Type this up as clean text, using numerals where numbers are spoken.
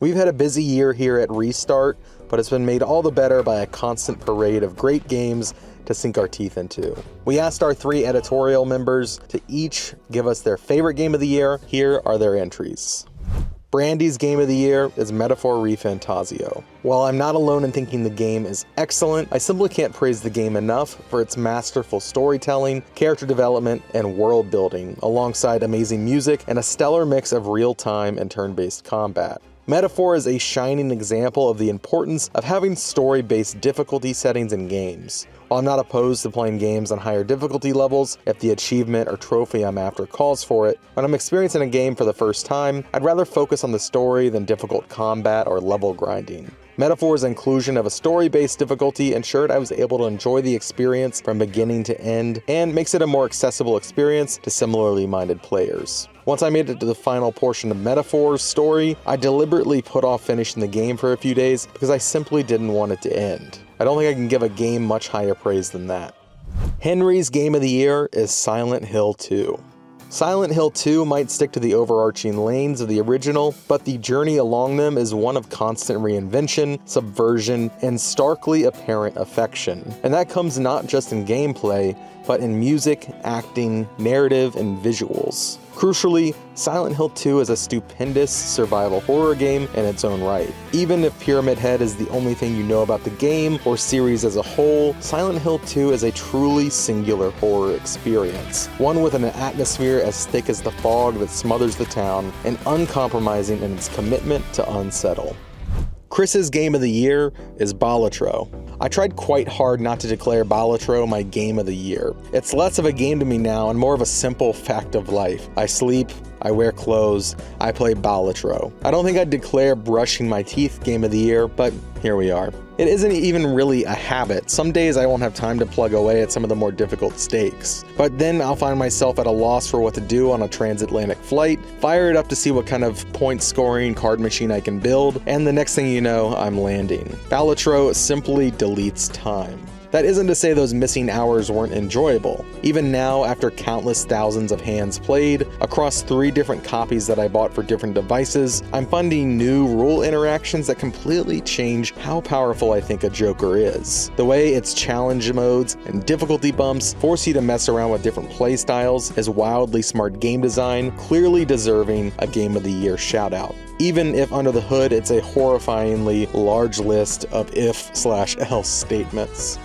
We've had a busy year here at Restart, but it's been made all the better by a constant parade of great games to sink our teeth into. We asked our 3 editorial members to each give us their favorite game of the year. Here are their entries. Brandy's game of the year is Metaphor ReFantazio. While I'm not alone in thinking the game is excellent, I simply can't praise the game enough for its masterful storytelling, character development, and world building, alongside amazing music and a stellar mix of real-time and turn-based combat. Metaphor is a shining example of the importance of having story-based difficulty settings in games. While I'm not opposed to playing games on higher difficulty levels if the achievement or trophy I'm after calls for it, when I'm experiencing a game for the first time, I'd rather focus on the story than difficult combat or level grinding. Metaphor's inclusion of a story-based difficulty ensured I was able to enjoy the experience from beginning to end, and makes it a more accessible experience to similarly minded players. Once I made it to the final portion of Metaphor's story, I deliberately put off finishing the game for a few days because I simply didn't want it to end. I don't think I can give a game much higher praise than that. Henry's game of the year is Silent Hill 2. Silent Hill 2 might stick to the overarching lanes of the original, but the journey along them is one of constant reinvention, subversion, and starkly apparent affection. And that comes not just in gameplay, but in music, acting, narrative, and visuals. Crucially, Silent Hill 2 is a stupendous survival horror game in its own right. Even if Pyramid Head is the only thing you know about the game or series as a whole, Silent Hill 2 is a truly singular horror experience. One with an atmosphere as thick as the fog that smothers the town, and uncompromising in its commitment to unsettle. Chris's game of the year is Balatro. I tried quite hard not to declare Balatro my game of the year. It's less of a game to me now and more of a simple fact of life. I sleep, I wear clothes, I play Balatro. I don't think I'd declare brushing my teeth game of the year, but here we are. It isn't even really a habit. Some days I won't have time to plug away at some of the more difficult stakes. But then I'll find myself at a loss for what to do on a transatlantic flight, fire it up to see what kind of point scoring card machine I can build, and the next thing you know, I'm landing. Balatro simply deletes time. That isn't to say those missing hours weren't enjoyable. Even now, after countless thousands of hands played, across 3 different copies that I bought for different devices, I'm finding new rule interactions that completely change how powerful I think a Joker is. The way its challenge modes and difficulty bumps force you to mess around with different playstyles is wildly smart game design, clearly deserving a Game of the Year shoutout. Even if under the hood it's a horrifyingly large list of if/else statements.